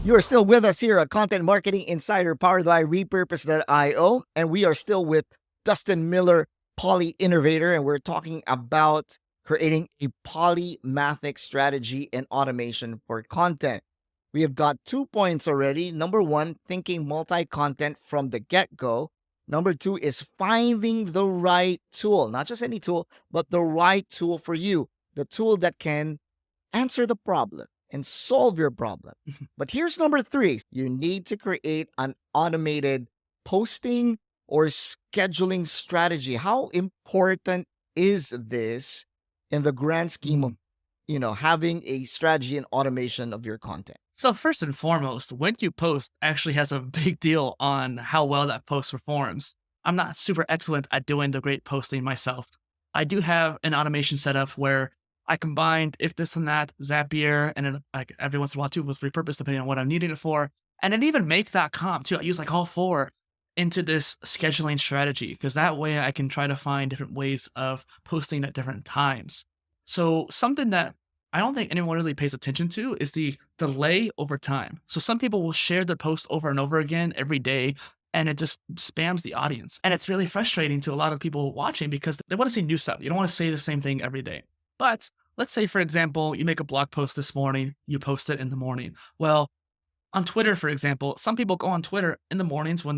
You are still with us here at Content Marketing Insider powered by Repurpose.io. And we are still with Dustin Miller, Poly Innovator. And we're talking about creating a polymathic strategy and automation for content. We have got 2 points already. Number one, thinking multi content from the get go. Number two is finding the right tool, not just any tool, but the right tool for you, the tool that can answer the problem and solve your problem. But here's number three, you need to create an automated posting or scheduling strategy. How important is this in the grand scheme of having a strategy and automation of your content? So first and foremost, when you post actually has a big deal on how well that post performs. I'm not super excellent at doing the great posting myself. I do have an automation set up where I combined if this and that, Zapier, and then like every once in a while too was repurposed depending on what I'm needing it for. And then even make.com too. I use like all four into this scheduling strategy because that way I can try to find different ways of posting at different times. So something that I don't think anyone really pays attention to is the delay over time. So some people will share their post over and over again every day, and it just spams the audience. And it's really frustrating to a lot of people watching because they want to see new stuff. You don't want to say the same thing every day. But let's say, for example, you make a blog post this morning, you post it in the morning. Well, on Twitter, for example, some people go on Twitter in the mornings before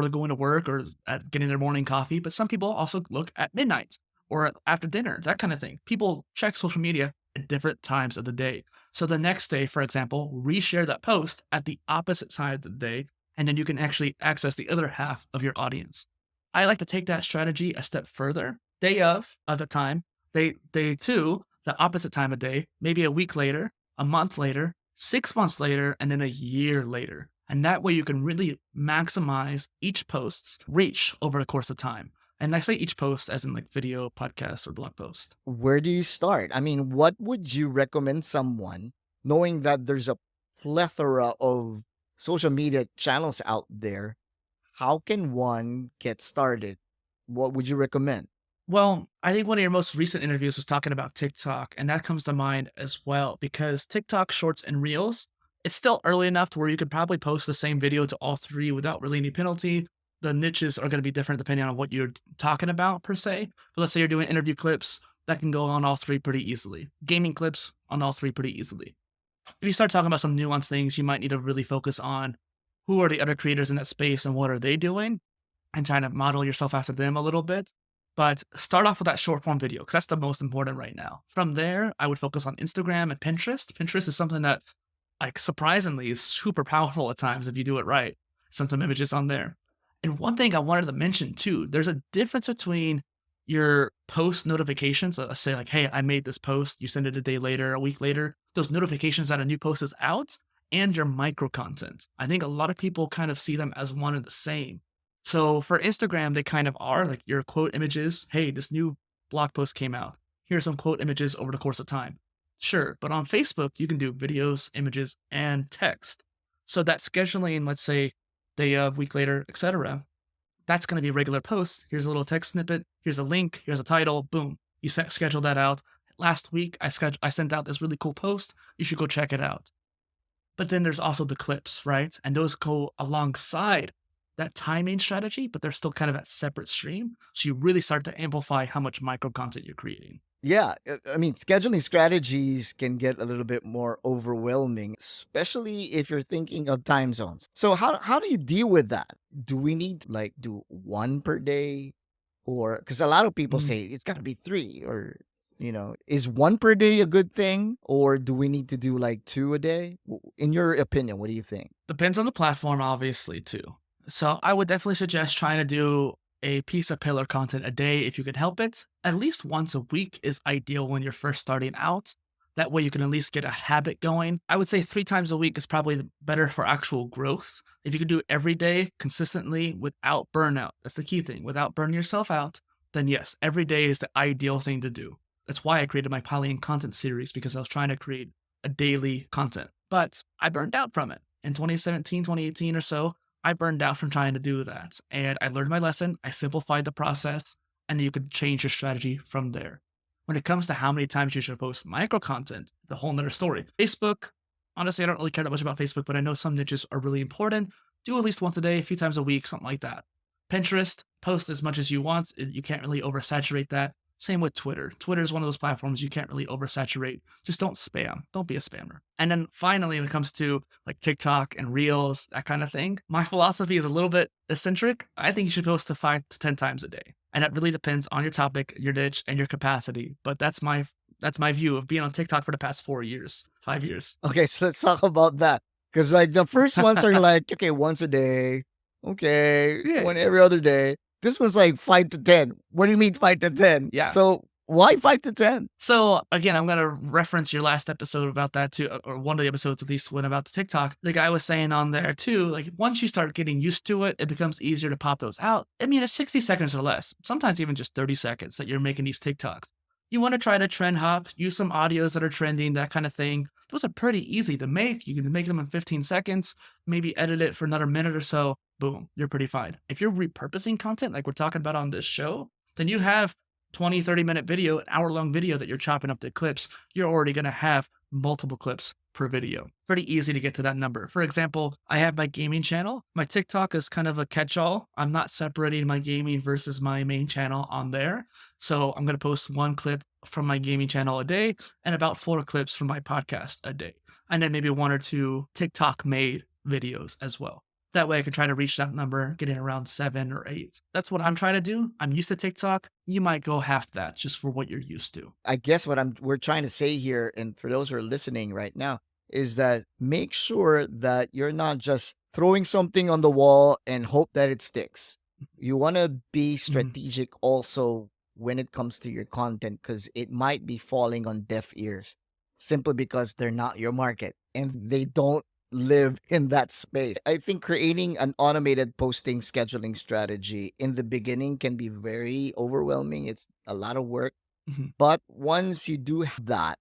they're going to work or at getting their morning coffee, but some people also look at midnight or after dinner, that kind of thing. People check social media at different times of the day. So the next day, for example, reshare that post at the opposite side of the day, and then you can actually access the other half of your audience. I like to take that strategy a step further. Day of the time, day two, the opposite time of day, maybe a week later, a month later, 6 months later, and then a year later. And that way you can really maximize each post's reach over the course of time. And I say each post as in like video, podcast, or blog post. Where do you start? I mean, what would you recommend someone knowing that there's a plethora of social media channels out there? How can one get started? What would you recommend? Well, I think one of your most recent interviews was talking about TikTok, and that comes to mind as well because TikTok shorts and reels, it's still early enough to where you could probably post the same video to all three without really any penalty. The niches are going to be different depending on what you're talking about per se. But let's say you're doing interview clips, that can go on all three pretty easily. Gaming clips on all three pretty easily. If you start talking about some nuanced things, you might need to really focus on who are the other creators in that space and what are they doing and trying to model yourself after them a little bit. But start off with that short form video because that's the most important right now. From there, I would focus on Instagram and Pinterest. Pinterest is something that, like, surprisingly is super powerful at times if you do it right. Send some images on there. And one thing I wanted to mention too, there's a difference between your post notifications. Let's say like, hey, I made this post. You send it a day later, a week later, those notifications that a new post is out, and your micro content. I think a lot of people kind of see them as one and the same. So for Instagram, they kind of are like your quote images. Hey, this new blog post came out. Here's some quote images over the course of time. Sure, but on Facebook, you can do videos, images, and text. So that scheduling, let's say day of, week later, etc., that's going to be regular posts. Here's a little text snippet. Here's a link. Here's a title. Boom. You schedule that out. Last week, I sent out this really cool post. You should go check it out. But then there's also the clips, right? And those go alongside that timing strategy, but they're still kind of that separate stream. So you really start to amplify how much micro content you're creating. Yeah, I mean, scheduling strategies can get a little bit more overwhelming, especially if you're thinking of time zones. So how do you deal with that? Do we need to, like, do one per day, or because a lot of people Mhm. say it's got to be three, or is one per day a good thing, or do we need to do like two a day? In your opinion, what do you think? Depends on the platform, obviously, too. So I would definitely suggest trying to do a piece of pillar content a day if you can help it. At least once a week is ideal when you're first starting out. That way you can at least get a habit going. I would say 3 times a week is probably better for actual growth. If you can do it every day consistently without burnout, that's the key thing. Without burning yourself out, then yes, every day is the ideal thing to do. That's why I created my Poly content series because I was trying to create a daily content. But I burned out from it. In 2017, 2018 or so, I burned out from trying to do that. And I learned my lesson. I simplified the process, and you could change your strategy from there. When it comes to how many times you should post micro content, the whole nother story. Facebook, Honestly, I don't really care that much about Facebook, but I know some niches are really important. Do at least once a day, a few times a week, something like that. Pinterest, post as much as you want. You can't really oversaturate that. Same with Twitter. Twitter is one of those platforms you can't really oversaturate. Just don't spam. Don't be a spammer. And then finally, when it comes to like TikTok and Reels, that kind of thing, my philosophy is a little bit eccentric. I think you should post to 5 to 10 times a day. And that really depends on your topic, your niche, and your capacity. But that's my view of being on TikTok for the past 4 years, 5 years. Okay, so let's talk about that. Because like the first ones are like, okay, once a day. Okay, Yeah. one every other day. This one's like 5 to 10. What do you mean 5 to 10? Yeah. So why 5 to 10? So again, I'm gonna reference your last episode about that too, or one of the episodes at least, when about the TikTok. The guy was saying on there too, like once you start getting used to it, it becomes easier to pop those out. I mean, it's 60 seconds or less, sometimes even just 30 seconds that you're making these TikToks. You want to try to trend hop, use some audios that are trending, that kind of thing. Those are pretty easy to make. You can make them in 15 seconds, maybe edit it for another minute or so. Boom, you're pretty fine. If you're repurposing content like we're talking about on this show, then you have 20, 30-minute video, an hour-long video that you're chopping up the clips. You're already going to have multiple clips per video. Pretty easy to get to that number. For example, I have my gaming channel. My TikTok is kind of a catch-all. I'm not separating my gaming versus my main channel on there. So I'm going to post one clip from my gaming channel a day and about 4 clips from my podcast a day. And then maybe 1 or 2 TikTok-made videos as well. That way I can try to reach that number, getting around 7 or 8. That's what I'm trying to do. I'm used to TikTok. You might go half that just for what you're used to. I guess what we're trying to say here, and for those who are listening right now, is that make sure that you're not just throwing something on the wall and hope that it sticks. You want to be strategic also when it comes to your content, because it might be falling on deaf ears simply because they're not your market and they don't live in that space. I think creating an automated posting scheduling strategy in the beginning can be very overwhelming. It's a lot of work. Mhm. But once you do have that,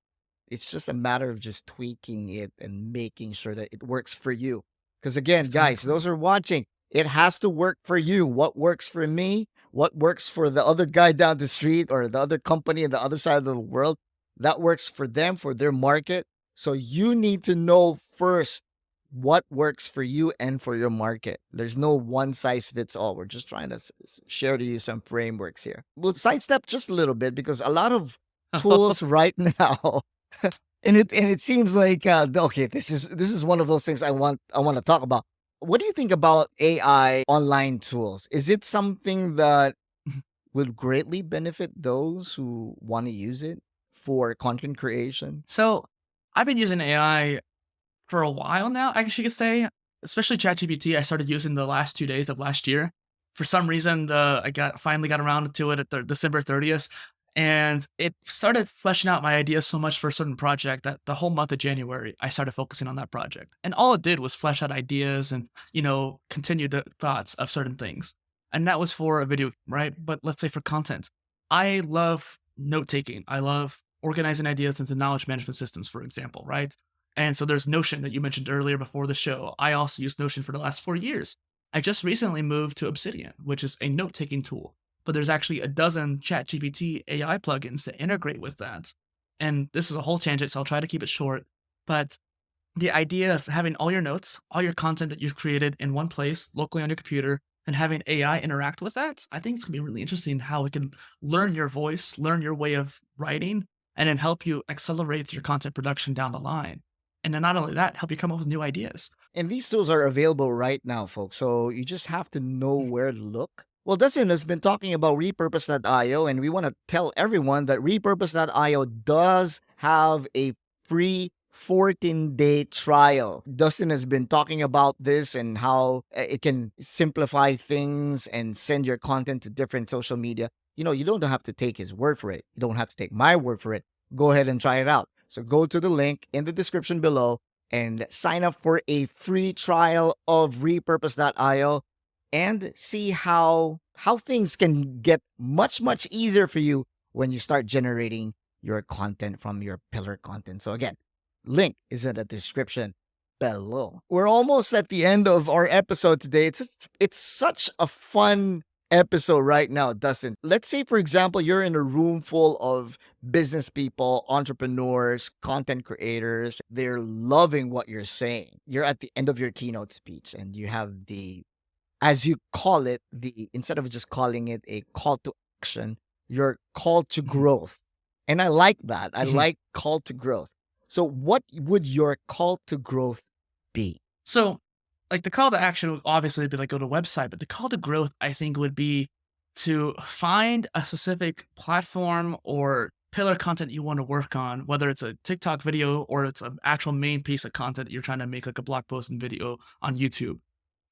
it's just a matter of just tweaking it and making sure that it works for you. Because again, guys, Exactly. those are watching, it has to work for you. What works for me, what works for the other guy down the street or the other company on the other side of the world, that works for them, for their market. So you need to know first what works for you and for your market. There's no one size fits all. We're just trying to share to you some frameworks here. We'll sidestep just a little bit because a lot of tools right now, and it seems like okay, this is one of those things I want to talk about. What do you think about AI online tools? Is it something that would greatly benefit those who want to use it for content creation? So I've been using AI for a while now, I guess you could say, especially ChatGPT. I started using the last 2 days of last year. For some reason, I finally got around to it at December 30th, and it started fleshing out my ideas so much for a certain project that the whole month of January, I started focusing on that project. And all it did was flesh out ideas and, continue the thoughts of certain things. And that was for a video, right? But let's say for content, I love note taking. I love organizing ideas into knowledge management systems, for example, right? And so there's Notion that you mentioned earlier before the show. I also used Notion for the last 4 years. I just recently moved to Obsidian, which is a note taking tool. But there's actually a dozen ChatGPT AI plugins that integrate with that. And this is a whole tangent, so I'll try to keep it short. But the idea of having all your notes, all your content that you've created in one place, locally on your computer, and having AI interact with that, I think it's gonna be really interesting how it can learn your voice, learn your way of writing, and then help you accelerate your content production down the line. And then not only that, help you come up with new ideas. And these tools are available right now, folks. So you just have to know where to look. Well, Dustin has been talking about Repurpose.io, and we want to tell everyone that Repurpose.io does have a free 14-day trial. Dustin has been talking about this and how it can simplify things and send your content to different social media. You don't have to take his word for it. You don't have to take my word for it. Go ahead and try it out. So go to the link in the description below and sign up for a free trial of Repurpose.io and see how things can get much, much easier for you when you start generating your content from your pillar content. So again, link is in the description below. We're almost at the end of our episode today. It's such a fun episode right now, Dustin. Let's say, for example, you're in a room full of business people, entrepreneurs, content creators. They're loving what you're saying. You're at the end of your keynote speech and you have as you call it, instead of just calling it a call to action, your call to Mhm, growth. And I like that. I mhm. like call to growth. So what would your call to growth be? So, like, the call to action would obviously be like go to a website, but the call to growth, I think, would be to find a specific platform or pillar content you want to work on, whether it's a TikTok video or it's an actual main piece of content that you're trying to make, like a blog post and video on YouTube.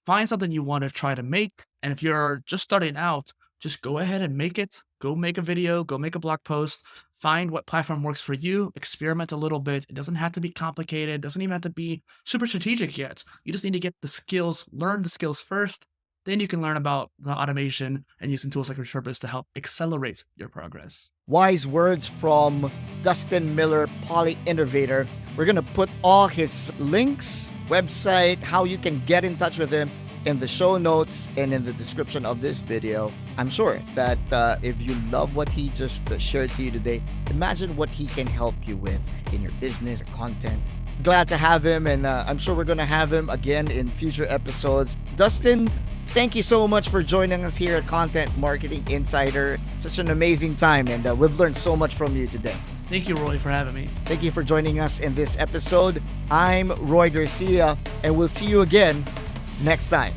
Find something you want to try to make. And if you're just starting out, just go ahead and make it. Go make a video, go make a blog post, find what platform works for you, experiment a little bit. It doesn't have to be complicated, it doesn't even have to be super strategic yet. You just need to get the skills, learn the skills first. Then you can learn about the automation and using tools like Repurpose to help accelerate your progress. Wise words from Dustin Miller, Poly Innovator. We're going to put all his links, website, how you can get in touch with him in the show notes and in the description of this video. I'm sure that if you love what he just shared to you today, imagine what he can help you with in your business content. Glad to have him, and I'm sure we're going to have him again in future episodes. Dustin, thank you so much for joining us here at Content Marketing Insider. Such an amazing time, and we've learned so much from you today. Thank you, Roy, for having me. Thank you for joining us in this episode. I'm Roy Garcia, and we'll see you again next time.